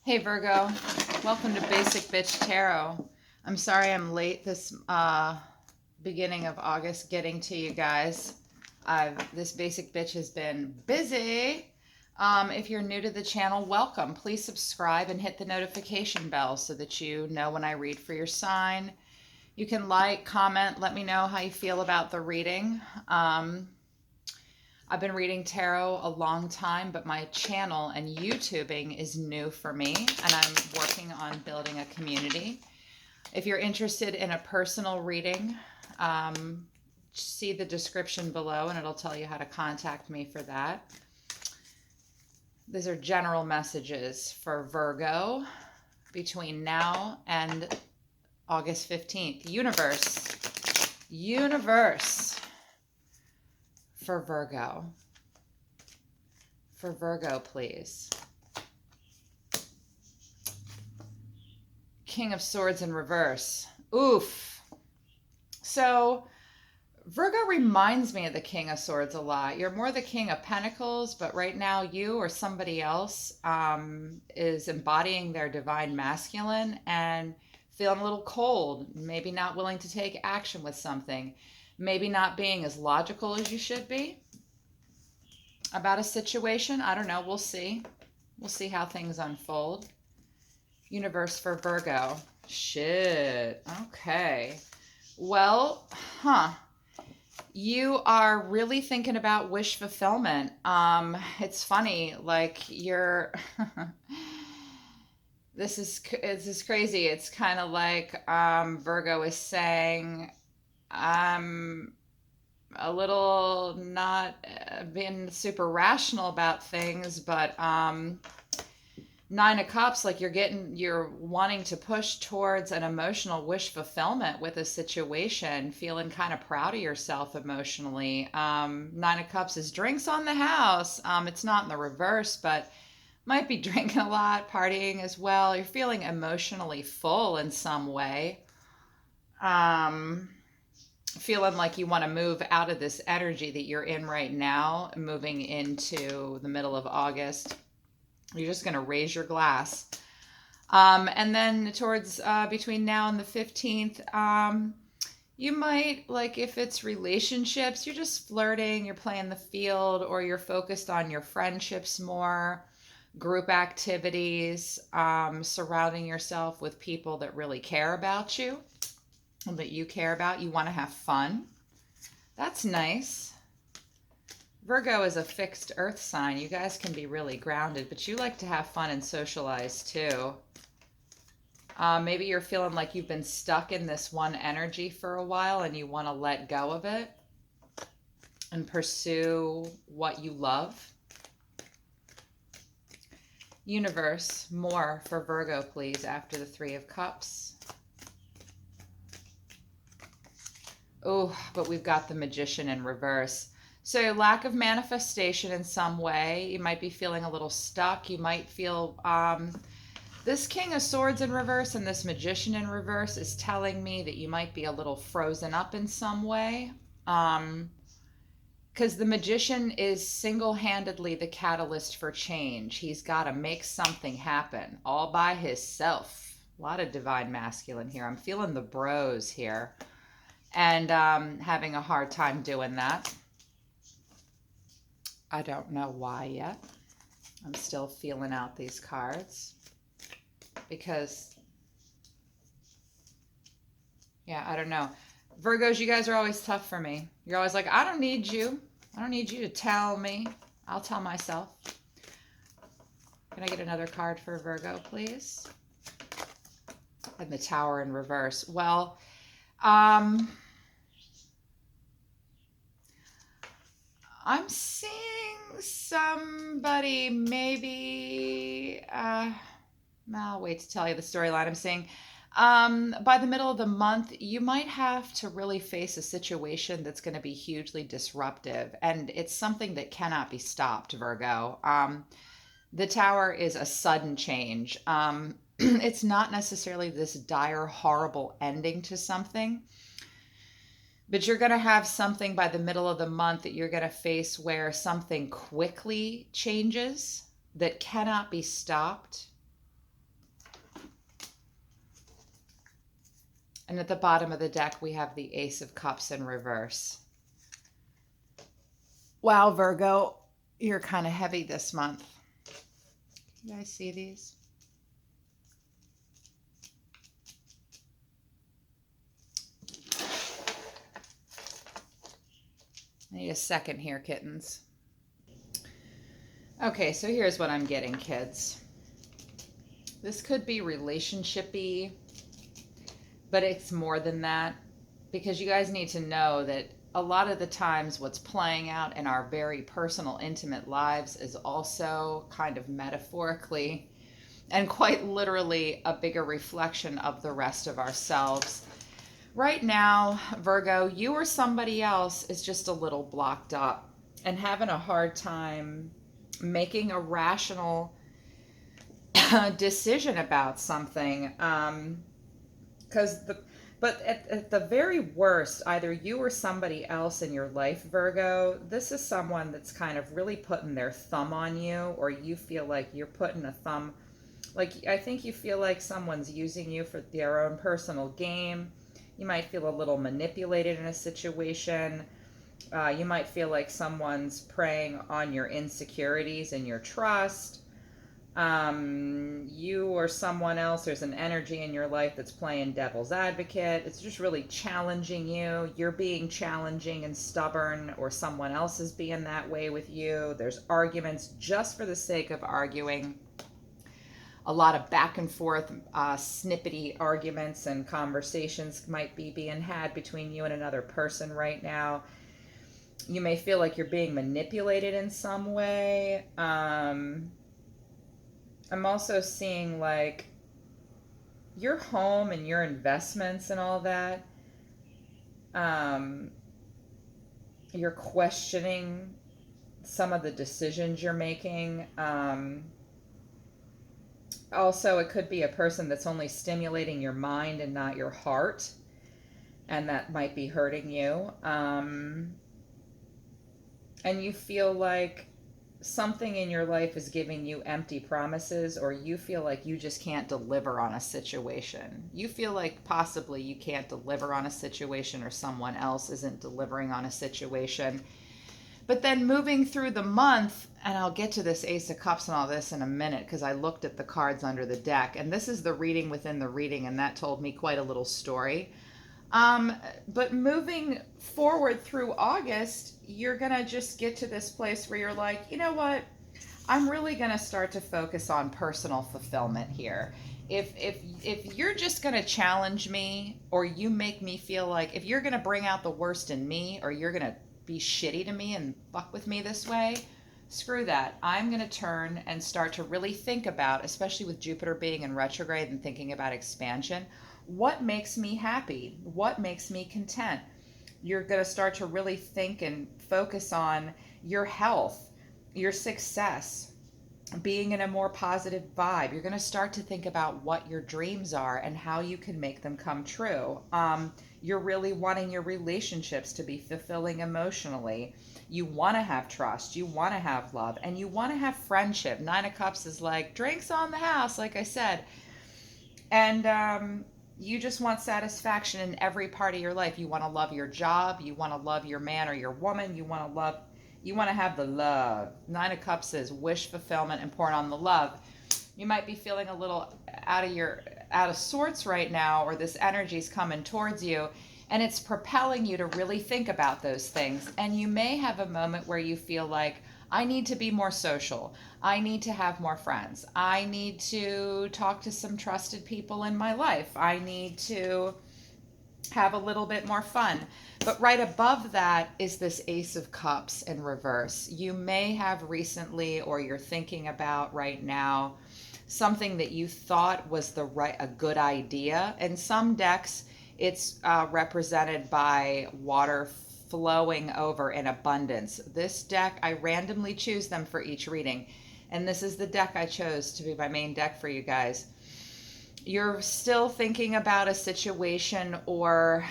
Hey Virgo, welcome to Basic Bitch Tarot. I'm sorry I'm late this beginning of August getting to you guys. This Basic Bitch has been busy. If you're new to the channel, welcome. Please subscribe and hit the notification bell so that you know when I read for your sign. You can like, comment, let me know how you feel about the reading. I've been reading tarot a long time, but my channel and YouTubing is new for me, and I'm working on building a community. If you're interested in a personal reading, see the description below and it'll tell you how to contact me for that. These are general messages for Virgo between now and August 15th. Universe for Virgo. For Virgo, please. King of Swords in reverse. Oof. So Virgo reminds me of the King of Swords a lot. You're more the King of Pentacles, but right now you or somebody else is embodying their divine masculine and feeling a little cold, maybe not willing to take action with something, maybe not being as logical as you should be about a situation. I don't know. We'll see. We'll see how things unfold. Universe for Virgo. Shit. Okay. Well, you are really thinking about wish fulfillment. It's funny, like you're this is crazy. It's kind of like Virgo is saying, I'm a little not being super rational about things, but Nine of Cups, like you're wanting to push towards an emotional wish fulfillment with a situation, feeling kind of proud of yourself emotionally. Nine of Cups is drinks on the house. It's not in the reverse, but might be drinking a lot, partying as well. You're feeling emotionally full in some way. Feeling like you want to move out of this energy that you're in right now, moving into the middle of August. You're just going to raise your glass. And then towards between now and the 15th, you might, like if it's relationships, you're just flirting, you're playing the field, or you're focused on your friendships more, group activities, surrounding yourself with people that really care about you, that you care about. You want to have fun. That's nice. Virgo is a fixed earth sign. You guys can be really grounded, but you like to have fun and socialize too. Maybe you're feeling like you've been stuck in this one energy for a while and you want to let go of it and pursue what you love. Universe, more for Virgo, please, after the Three of Cups. Oh, but we've got the Magician in reverse. So lack of manifestation in some way. You might be feeling a little stuck. You might feel this King of Swords in reverse and this Magician in reverse is telling me that you might be a little frozen up in some way. Because the Magician is single-handedly the catalyst for change. He's got to make something happen all by himself. A lot of divine masculine here. I'm feeling the bros here. And having a hard time doing that. I don't know why yet. I'm still feeling out these cards because, yeah, I don't know. Virgos, you guys are always tough for me. You're always like, I don't need you. I don't need you to tell me. I'll tell myself. Can I get another card for Virgo, please? And the Tower in reverse. Well, I'm seeing somebody maybe, I'll wait to tell you the storyline. I'm seeing by the middle of the month, you might have to really face a situation that's going to be hugely disruptive. And it's something that cannot be stopped, Virgo. The Tower is a sudden change. It's not necessarily this dire, horrible ending to something. But you're going to have something by the middle of the month that you're going to face where something quickly changes that cannot be stopped. And at the bottom of the deck, we have the Ace of Cups in reverse. Wow, Virgo, you're kind of heavy this month. You guys see these? I need a second here, kittens. Okay, so here's what I'm getting, kids. This could be relationship-y, but it's more than that, because you guys need to know that a lot of the times what's playing out in our very personal, intimate lives is also kind of metaphorically and quite literally a bigger reflection of the rest of ourselves. Right now, Virgo, you or somebody else is just a little blocked up and having a hard time making a rational decision about something. But at the very worst, either you or somebody else in your life, Virgo, this is someone that's kind of really putting their thumb on you, or you feel like you're putting a thumb, like I think you feel like someone's using you for their own personal game. You might feel a little manipulated in a situation. You might feel like someone's preying on your insecurities and your trust. You or someone else, there's an energy in your life that's playing devil's advocate. It's just really challenging you. You're being challenging and stubborn, or someone else is being that way with you. There's arguments just for the sake of arguing. A lot of back and forth, snippety arguments and conversations might be being had between you and another person right now. You may feel like you're being manipulated in some way. I'm also seeing like your home and your investments and all that. You're questioning some of the decisions you're making. Also, it could be a person that's only stimulating your mind and not your heart, and that might be hurting you. And you feel like something in your life is giving you empty promises, or you feel like you just can't deliver on a situation. You feel like possibly you can't deliver on a situation, or someone else isn't delivering on a situation. But then moving through the month, and I'll get to this Ace of Cups and all this in a minute because I looked at the cards under the deck, and this is the reading within the reading, and that told me quite a little story. But moving forward through August, you're going to just get to this place where you're like, you know what? I'm really going to start to focus on personal fulfillment here. If you're just going to challenge me, or you make me feel like, if you're going to bring out the worst in me, or you're going to be shitty to me and fuck with me this way, screw that. I'm going to turn and start to really think about, especially with Jupiter being in retrograde and thinking about expansion, what makes me happy? What makes me content? You're going to start to really think and focus on your health, your success, being in a more positive vibe. You're going to start to think about what your dreams are and how you can make them come true. You're really wanting your relationships to be fulfilling emotionally. You want to have trust, you want to have love, and you want to have friendship. Nine of Cups is like drinks on the house, like I said. And you just want satisfaction in every part of your life. You want to love your job, you want to love your man or your woman, you want to have the love. Nine of Cups is wish fulfillment and pouring on the love. You might be feeling a little out of sorts right now, or this energy's coming towards you, and it's propelling you to really think about those things. And you may have a moment where you feel like, I need to be more social. I need to have more friends. I need to talk to some trusted people in my life. I need to have a little bit more fun. But right above that is this Ace of Cups in reverse. You may have recently, or you're thinking about right now, something that you thought was a good idea. In some decks, it's represented by water flowing over in abundance. This deck, I randomly choose them for each reading, and this is the deck I chose to be my main deck for you guys. You're still thinking about a situation, or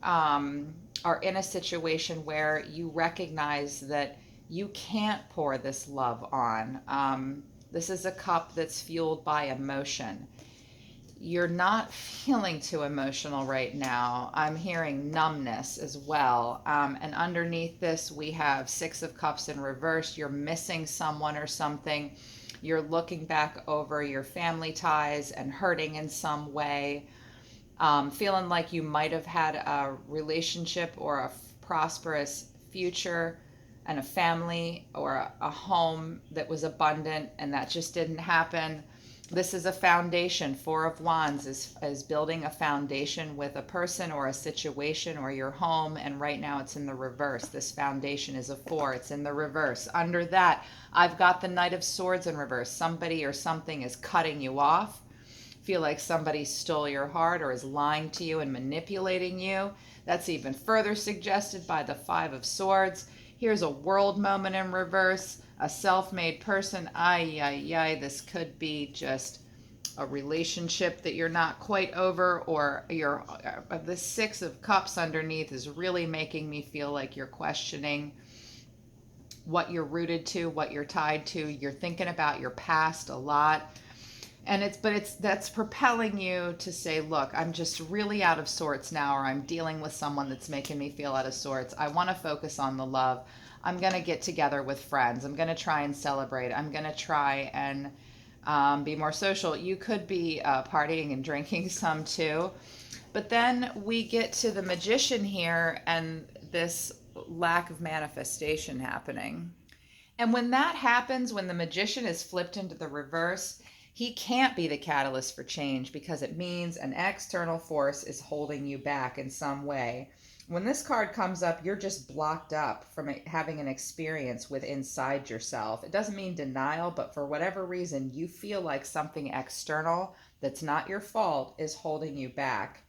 are in a situation where you recognize that you can't pour this love on. This is a cup that's fueled by emotion. you're not feeling too emotional right now. I'm hearing numbness as well. And underneath this, we have Six of Cups in reverse. You're missing someone or something. You're looking back over your family ties and hurting in some way. Feeling like you might have had a relationship or a prosperous future and a family or a home that was abundant, and that just didn't happen. This is a foundation. Four of Wands is building a foundation with a person or a situation or your home, and right now it's in the reverse. This foundation is a four. It's in the reverse. Under that, I've got the Knight of Swords in reverse. Somebody or something is cutting you off. Feel like somebody stole your heart or is lying to you and manipulating you. That's even further suggested by the Five of Swords. Here's a world moment in reverse, a self-made person. Ay, ay, ay, this could be just a relationship that you're not quite over, or the Six of Cups underneath is really making me feel like you're questioning what you're rooted to, what you're tied to. You're thinking about your past a lot. And that's propelling you to say, look, I'm just really out of sorts now, or I'm dealing with someone that's making me feel out of sorts. I want to focus on the love. I'm going to get together with friends. I'm going to try and celebrate. I'm going to try and be more social. You could be partying and drinking some too. But then we get to the Magician here and this lack of manifestation happening. And when that happens, when the Magician is flipped into the reverse, he can't be the catalyst for change because it means an external force is holding you back in some way. When this card comes up, you're just blocked up from having an experience with inside yourself. It doesn't mean denial, but for whatever reason, you feel like something external that's not your fault is holding you back.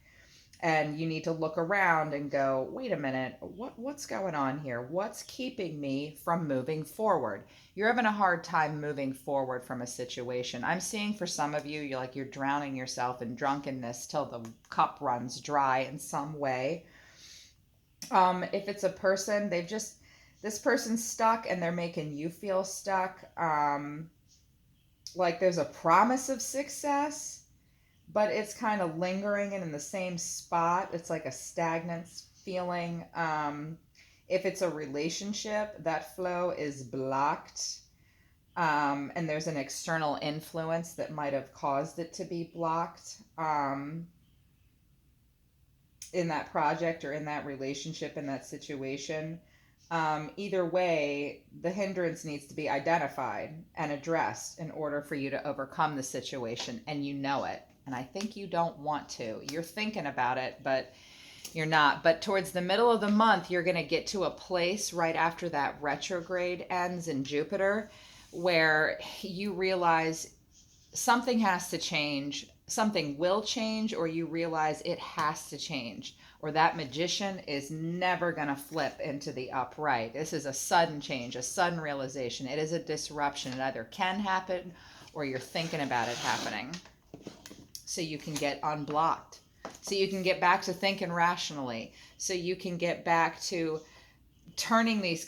And you need to look around and go, wait a minute, what's going on here? What's keeping me from moving forward? You're having a hard time moving forward from a situation. I'm seeing for some of you, you're drowning yourself in drunkenness till the cup runs dry in some way. If it's a person, this person's stuck and they're making you feel stuck. Like there's a promise of success, but it's kind of lingering and in the same spot. It's like a stagnant feeling. If it's a relationship, that flow is blocked. And there's an external influence that might have caused it to be blocked in that project or in that relationship, in that situation. Either way, the hindrance needs to be identified and addressed in order for you to overcome the situation, and you know it. And I think you don't want to. You're thinking about it, but you're not. But towards the middle of the month, you're going to get to a place right after that retrograde ends in Jupiter where you realize something has to change. Something will change, or you realize it has to change, or that Magician is never going to flip into the upright. This is a sudden change, a sudden realization. It is a disruption. It either can happen or you're thinking about it happening. So you can get unblocked. So you can get back to thinking rationally. So you can get back to turning this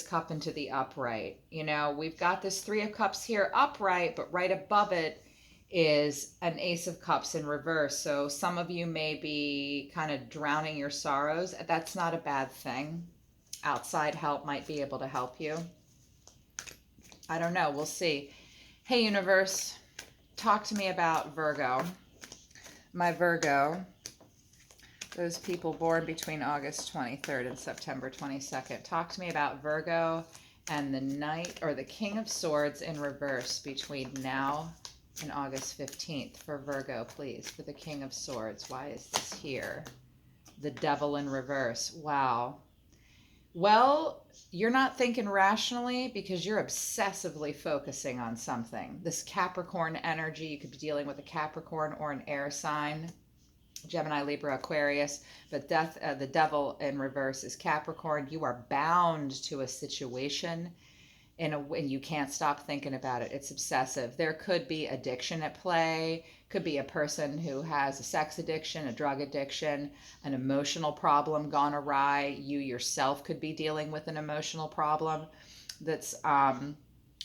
cup into the upright. We've got this Three of Cups here upright, but right above it is an Ace of Cups in reverse. So some of you may be kind of drowning your sorrows. That's not a bad thing. Outside help might be able to help you. I don't know. We'll see. Hey, universe, talk to me about Virgo. My Virgo, those people born between August 23rd and September 22nd. Talk to me about Virgo and the Knight or the King of Swords in reverse between now and August 15th for Virgo, please, for the King of Swords. Why is this here? The Devil in reverse. Wow. Well, you're not thinking rationally because you're obsessively focusing on something. This Capricorn energy, you could be dealing with a Capricorn or an air sign, Gemini, Libra, Aquarius, but the Devil in reverse is Capricorn. You are bound to a situation and you can't stop thinking about it. It's obsessive. There could be addiction at play. Could be a person who has a sex addiction, a drug addiction, an emotional problem gone awry. You yourself could be dealing with an emotional problem that's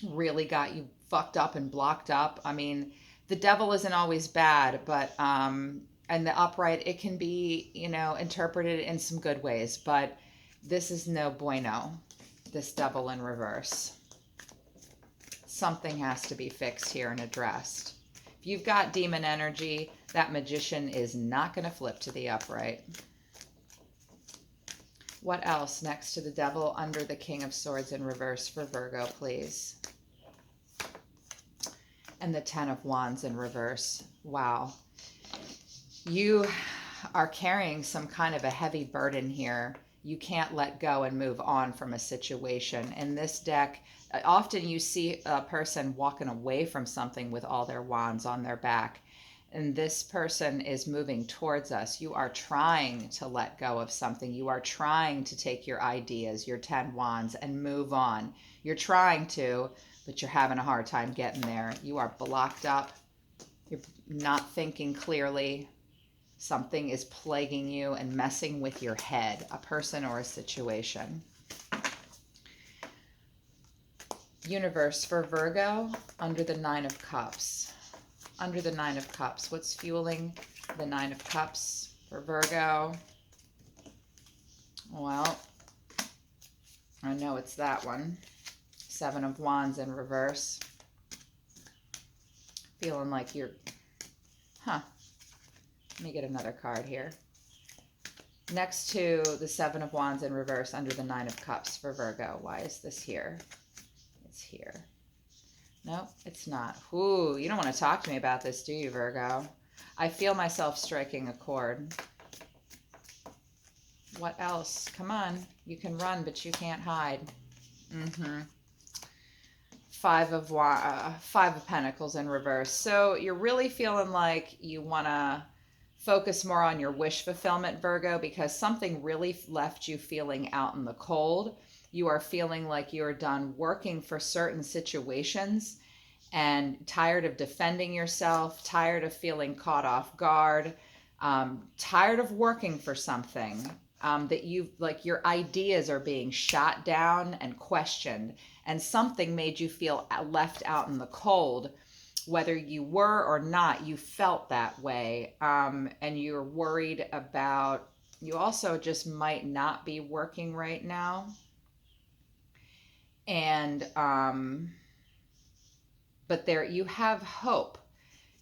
really got you fucked up and blocked up. I mean, The devil isn't always bad, but and the upright, it can be, you know, interpreted in some good ways, but this is no bueno, this devil in reverse. Something has to be fixed here and addressed. If you've got demon energy, that magician is not going to flip to the upright. What else next to the devil under the King of Swords in reverse for Virgo, please? And the Ten of Wands in reverse. Wow. You are carrying some kind of a heavy burden here. You can't let go and move on from a situation. In this deck, often you see a person walking away from something with all their wands on their back. And this person is moving towards us. You are trying to let go of something. You are trying to take your ideas, your 10 wands, and move on. You're trying to, but you're having a hard time getting there. You are blocked up. You're not thinking clearly. Something is plaguing you and messing with your head, a person or a situation. Universe for Virgo under the Nine of Cups. Under the Nine of Cups. What's fueling the Nine of Cups for Virgo? Well, I know it's that one. Seven of Wands in reverse. Feeling like you're, Let me get another card here. Next to the Seven of Wands in reverse under the Nine of Cups for Virgo. Why is this here? It's here. No, it's not. Ooh, you don't want to talk to me about this, do you, Virgo? I feel myself striking a chord. What else? Come on. You can run, but you can't hide. Five of Pentacles in reverse. So you're really feeling like you want to focus more on your wish fulfillment, Virgo, because something really left you feeling out in the cold. You are feeling like you're done working for certain situations and tired of defending yourself, tired of feeling caught off guard, tired of working for something that you like your ideas are being shot down and questioned, and something made you feel left out in the cold. Whether you were or not, you felt that way, and you're worried about, you also just might not be working right now. And, but there, you have hope.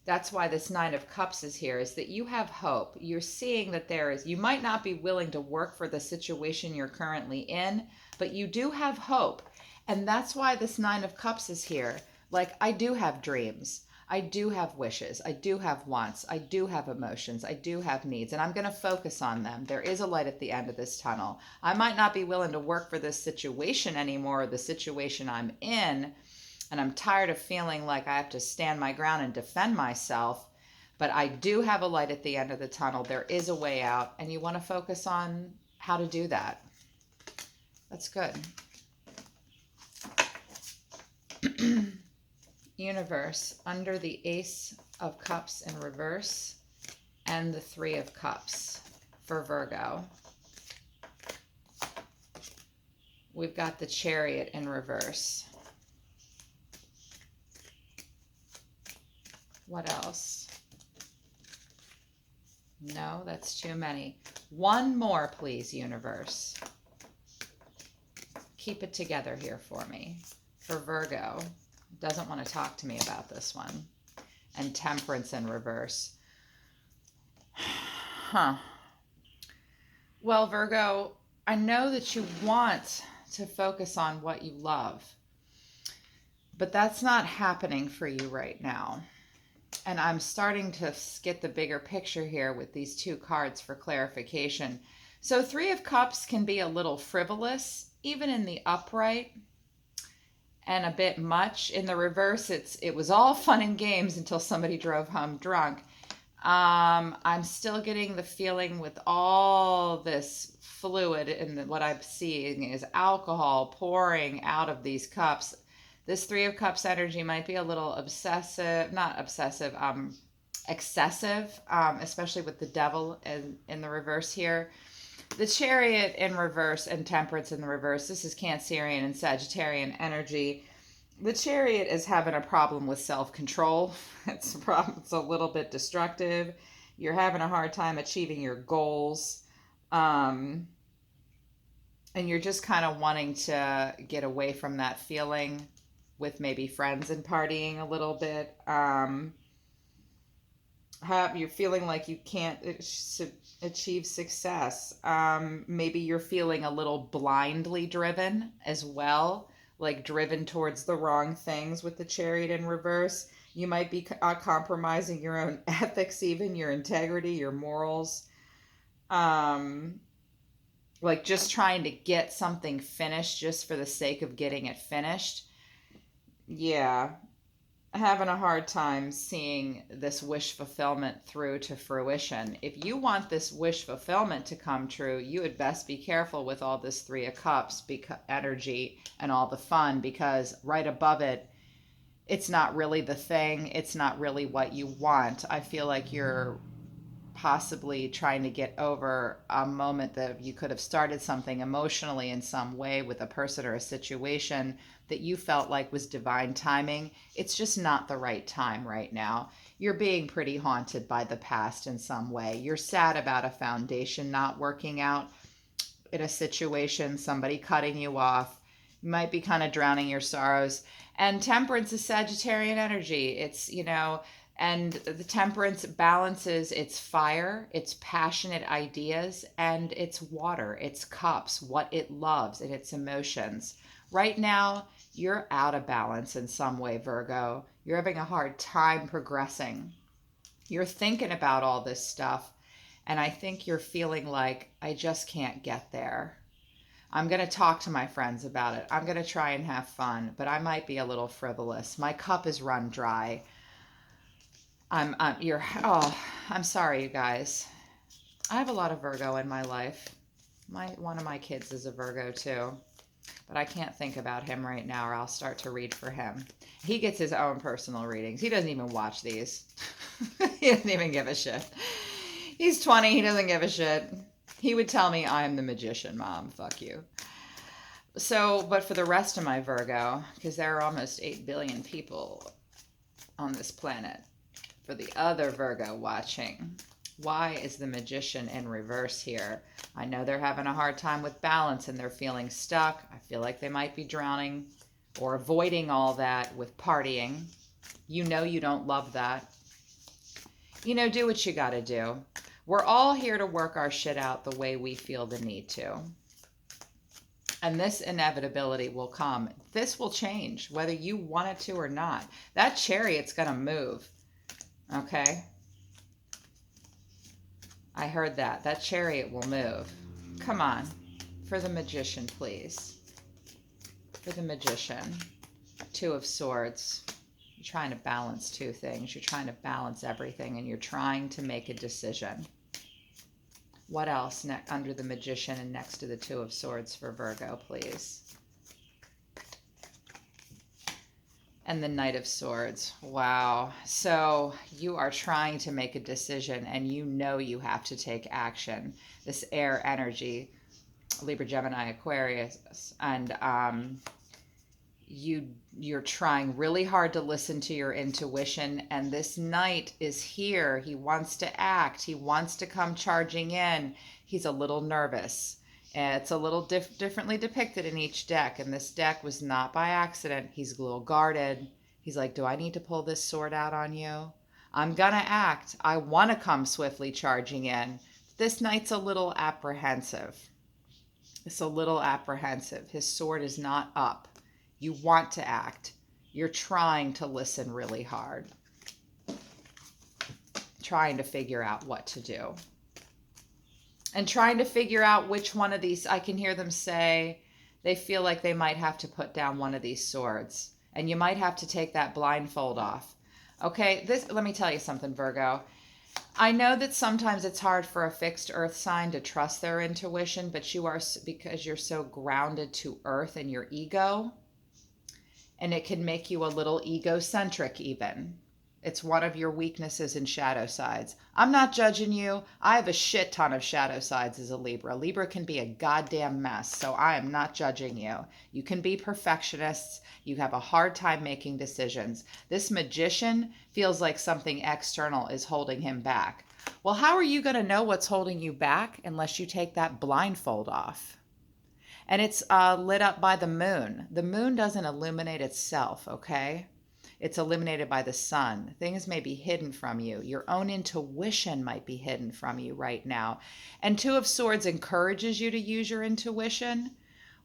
That's why this Nine of Cups is here, is that you have hope. You're seeing that there is, you might not be willing to work for the situation you're currently in, but you do have hope. And that's why this Nine of Cups is here. Like, I do have dreams. I do have wishes. I do have wants. I do have emotions. I do have needs, and I'm going to focus on them. There is a light at the end of this tunnel. I might not be willing to work for this situation anymore, the situation I'm in, and I'm tired of feeling like I have to stand my ground and defend myself, but I do have a light at the end of the tunnel. There is a way out, and you want to focus on how to do that. That's good. Universe under the Ace of Cups in reverse and the Three of Cups for Virgo. We've got the Chariot in reverse. What else? No, that's too many. One more, please, Universe. Keep it together here for me. For Virgo. Doesn't want to talk to me about this one. And Temperance in reverse. Well, Virgo, I know that you want to focus on what you love, but that's not happening for you right now. And I'm starting to get the bigger picture here with these two cards for clarification. So Three of Cups can be a little frivolous, even in the upright, and a bit much. In the reverse, it was all fun and games until somebody drove home drunk. I'm still getting the feeling with all this fluid, and what I'm seeing is alcohol pouring out of these cups. This Three of Cups energy might be a little obsessive, not obsessive, excessive, especially with the devil in the reverse here. The Chariot in reverse and Temperance in the reverse. This is Cancerian and Sagittarian energy. The Chariot is having a problem with self-control. It's a problem. It's a little bit destructive. You're having a hard time achieving your goals. Um, and you're just kind of wanting to get away from that feeling with maybe friends and partying a little bit. You're feeling like you can't achieve success. Maybe you're feeling a little blindly driven as well, like driven towards the wrong things with the Chariot in reverse. You might be compromising your own ethics, even your integrity, your morals. Um, like just trying to get something finished just for the sake of getting it finished. Yeah, having a hard time seeing this wish fulfillment through to fruition. If you want this wish fulfillment to come true, you would best be careful with all this Three of Cups energy and all the fun, because right above it, it's not really the thing. It's not really what you want. I feel like you're possibly trying to get over a moment that you could have started something emotionally in some way with a person or a situation that you felt like was divine timing. It's just not the right time right now. You're being pretty haunted by the past in some way. You're sad about a foundation not working out in a situation, somebody cutting you off. You might be kind of drowning your sorrows. And Temperance is Sagittarian energy. It's, and the Temperance balances its fire, its passionate ideas, and its water, its cups, what it loves, and its emotions. Right now, you're out of balance in some way, Virgo. You're having a hard time progressing. You're thinking about all this stuff, and I think you're feeling like, I just can't get there. I'm going to talk to my friends about it. I'm going to try and have fun, but I might be a little frivolous. My cup is run dry. I'm sorry, you guys. I have a lot of Virgo in my life. One of my kids is a Virgo too, but I can't think about him right now, or I'll start to read for him. He gets his own personal readings. He doesn't even watch these. He doesn't even give a shit. He's 20. He doesn't give a shit. He would tell me I'm the magician, Mom. Fuck you. So, but for the rest of my Virgo, because there are almost 8 billion people on this planet, for the other Virgo watching, why is the Magician in reverse here? I know they're having a hard time with balance and they're feeling stuck. I feel like they might be drowning or avoiding all that with partying. You know you don't love that. Do what you got to do. We're all here to work our shit out the way we feel the need to. And this inevitability will come. This will change, whether you want it to or not. That Chariot's going to move. Okay? I heard that. That Chariot will move. Come on. For the Magician, please. For the Magician. Two of Swords. You're trying to balance two things. You're trying to balance everything, and you're trying to make a decision. What else under the Magician and next to the Two of Swords for Virgo, please? And the Knight of Swords. Wow. So you are trying to make a decision, and you know you have to take action. This air energy, Libra, Gemini, Aquarius, and you're trying really hard to listen to your intuition, and this Knight is here. He wants to act. He wants to come charging in. He's a little nervous. It's a little differently depicted in each deck, and this deck was not by accident. He's a little guarded. He's like, do I need to pull this sword out on you? I'm gonna act. I want to come swiftly charging in. This Knight's a little apprehensive. It's a little apprehensive. His sword is not up. You want to act. You're trying to listen really hard. Trying to figure out what to do. And trying to figure out which one of these, I can hear them say, they feel like they might have to put down one of these swords. And you might have to take that blindfold off. Okay, let me tell you something, Virgo. I know that sometimes it's hard for a fixed earth sign to trust their intuition, but because you're so grounded to earth and your ego, and it can make you a little egocentric even. It's one of your weaknesses and shadow sides. I'm not judging you. I have a shit ton of shadow sides as a Libra. Libra can be a goddamn mess, so I am not judging you. You can be perfectionists. You have a hard time making decisions. This Magician feels like something external is holding him back. Well, how are you going to know what's holding you back unless you take that blindfold off? And it's lit up by the moon. The moon doesn't illuminate itself, okay? It's illuminated by the sun. Things may be hidden from you. Your own intuition might be hidden from you right now. And Two of Swords encourages you to use your intuition.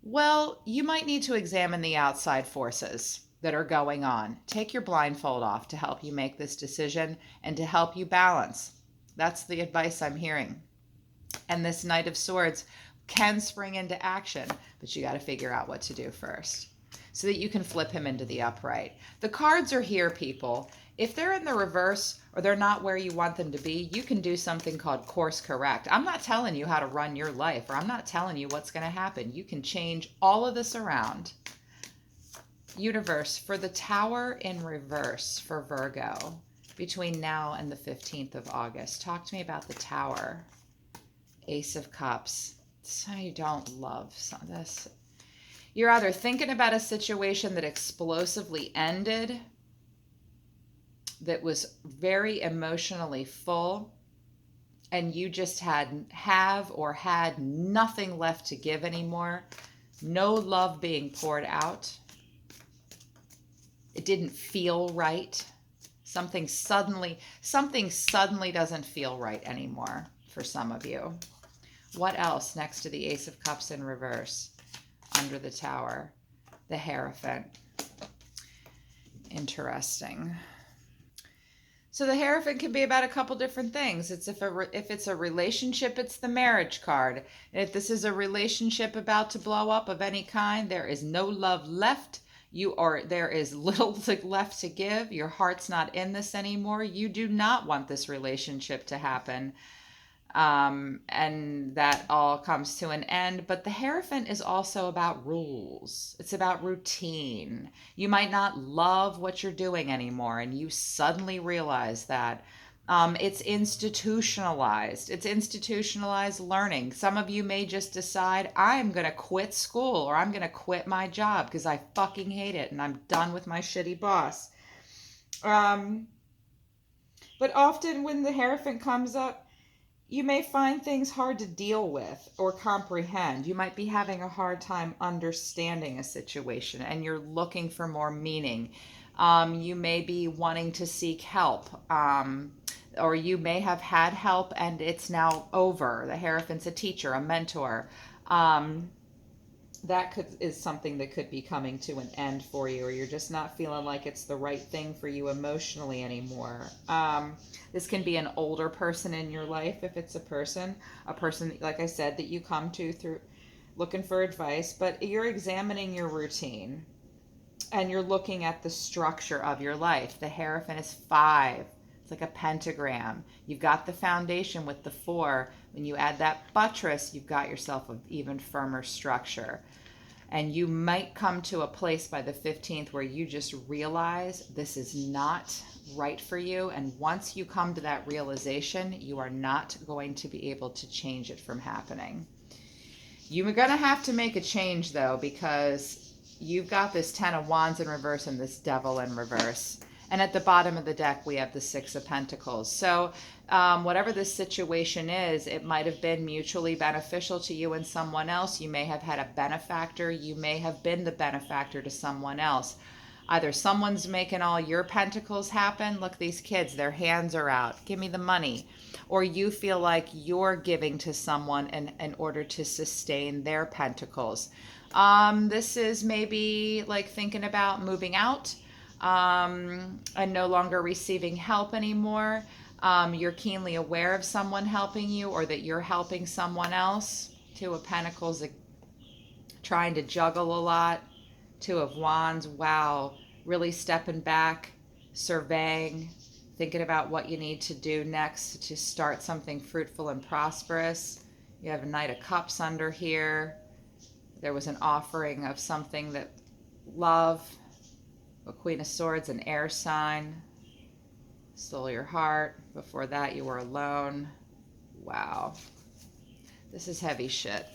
Well, you might need to examine the outside forces that are going on. Take your blindfold off to help you make this decision and to help you balance. That's the advice I'm hearing. And this Knight of Swords can spring into action, but you got to figure out what to do first so that you can flip him into the upright. The cards are here, people. If they're in the reverse or they're not where you want them to be, you can do something called course correct. I'm not telling you how to run your life, or I'm not telling you what's going to happen. You can change all of this around. Universe, for the Tower in reverse for Virgo between now and the 15th of August. Talk to me about the Tower. Ace of Cups. So you don't love some of this. You're either thinking about a situation that explosively ended, that was very emotionally full, and you just had nothing left to give anymore. No love being poured out. It didn't feel right. Something suddenly doesn't feel right anymore for some of you. What else next to the Ace of Cups in reverse? Under the Tower, the Hierophant. Interesting. So the Hierophant can be about a couple different things. It's if it's a relationship, it's the Marriage card. And if this is a relationship about to blow up of any kind, there is no love left. There is little left to give. Your heart's not in this anymore. You do not want this relationship to happen. And that all comes to an end. But the Hierophant is also about rules. It's about routine. You might not love what you're doing anymore, and you suddenly realize that. It's institutionalized. It's institutionalized learning. Some of you may just decide, I'm going to quit school, or I'm going to quit my job because I fucking hate it and I'm done with my shitty boss. But often when the Hierophant comes up, you may find things hard to deal with or comprehend. You might be having a hard time understanding a situation and you're looking for more meaning. You may be wanting to seek help, or you may have had help and it's now over. The Hierophant's a teacher, a mentor. Is something that could be coming to an end for you, or you're just not feeling like it's the right thing for you emotionally anymore. This can be an older person in your life if it's a person, like I said, that you come to through looking for advice, but you're examining your routine and you're looking at the structure of your life. The Hierophant is 5. It's like a pentagram. You've got the foundation with the 4. When you add that buttress, you've got yourself an even firmer structure. And you might come to a place by the 15th where you just realize this is not right for you. And once you come to that realization, you are not going to be able to change it from happening. You're going to have to make a change, though, because you've got this 10 of Wands in reverse and this Devil in reverse. And at the bottom of the deck, we have the 6 of Pentacles. So whatever this situation is, it might have been mutually beneficial to you and someone else. You may have had a benefactor. You may have been the benefactor to someone else. Either someone's making all your pentacles happen. Look, these kids, their hands are out. Give me the money. Or you feel like you're giving to someone in order to sustain their pentacles. This is maybe like thinking about moving out. And no longer receiving help anymore. You're keenly aware of someone helping you or that you're helping someone else. 2 of Pentacles, trying to juggle a lot. 2 of Wands, wow, really stepping back, surveying, thinking about what you need to do next to start something fruitful and prosperous. You have a Knight of Cups under here. There was an offering of something that love. A Queen of Swords, an air sign. Stole your heart. Before that, you were alone. Wow. This is heavy shit.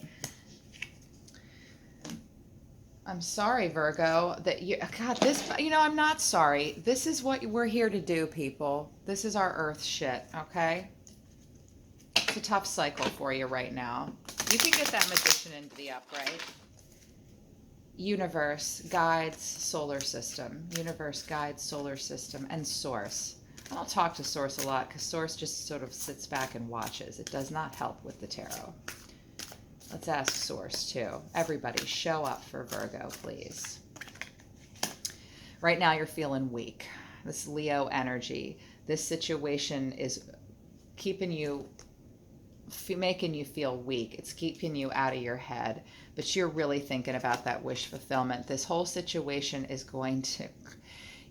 I'm sorry, Virgo, that you, God, this, I'm not sorry. This is what we're here to do, people. This is our earth shit, okay? It's a tough cycle for you right now. You can get that magician into the upright. Universe, guides, solar system. Universe, guides, solar system, and source. I don't talk to source a lot because source just sort of sits back and watches. It does not help with the tarot. Let's ask source too. Everybody show up for Virgo, please. Right now you're feeling weak. This Leo energy. This situation is keeping you, making you feel weak. It's keeping you out of your head. But you're really thinking about that wish fulfillment. This whole situation is going to,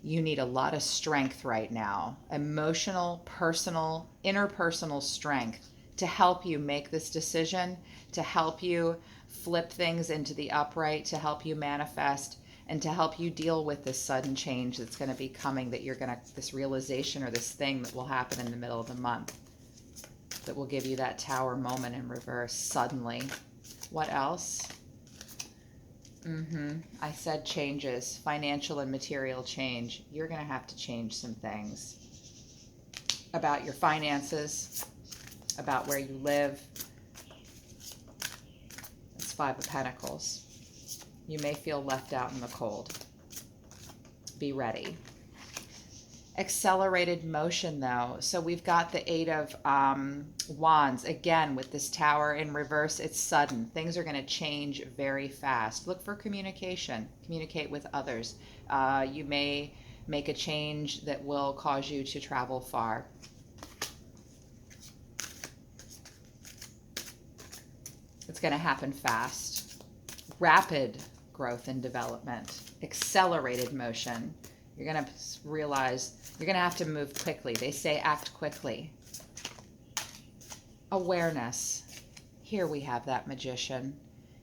you need a lot of strength right now. Emotional, personal, interpersonal strength to help you make this decision, to help you flip things into the upright, to help you manifest, and to help you deal with this sudden change that's going to be coming, that you're going to, this realization or this thing that will happen in the middle of the month that will give you that tower moment in reverse suddenly. What else? I said changes, financial and material change. You're going to have to change some things about your finances, about where you live. It's Five of Pentacles. You may feel left out in the cold. Be ready. Accelerated motion though. So we've got the Eight of Wands. Again, with this tower in reverse, it's sudden. Things are going to change very fast. Look for communication. Communicate with others. You may make a change that will cause you to travel far. It's going to happen fast. Rapid growth and development. Accelerated motion. You're going to realize you're going to have to move quickly. They say act quickly. Awareness. Here we have that magician.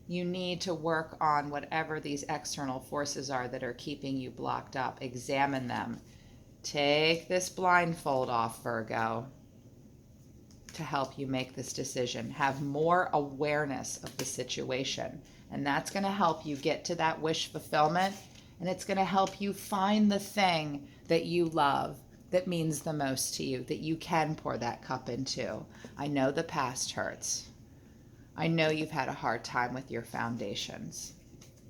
You need to work on whatever these external forces are that are keeping you blocked up. Examine them. Take this blindfold off, Virgo, to help you make this decision. Have more awareness of the situation. And that's going to help you get to that wish fulfillment. And it's going to help you find the thing that you love, that means the most to you, that you can pour that cup into. I know the past hurts. I know you've had a hard time with your foundations.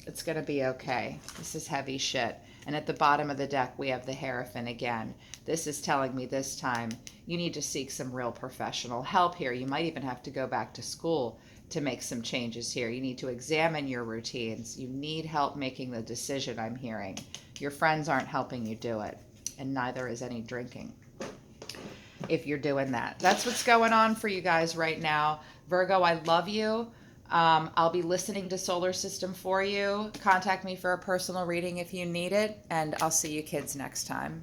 It's going to be okay. This is heavy shit. And at the bottom of the deck, we have the Hierophant again. This is telling me this time you need to seek some real professional help here. You might even have to go back to school to make some changes here. You need to examine your routines. You need help making the decision, I'm hearing. Your friends aren't helping you do it, and neither is any drinking if you're doing that. That's what's going on for you guys right now. Virgo, I love you. I'll be listening to Solar System for you. Contact me for a personal reading if you need it, and I'll see you kids next time.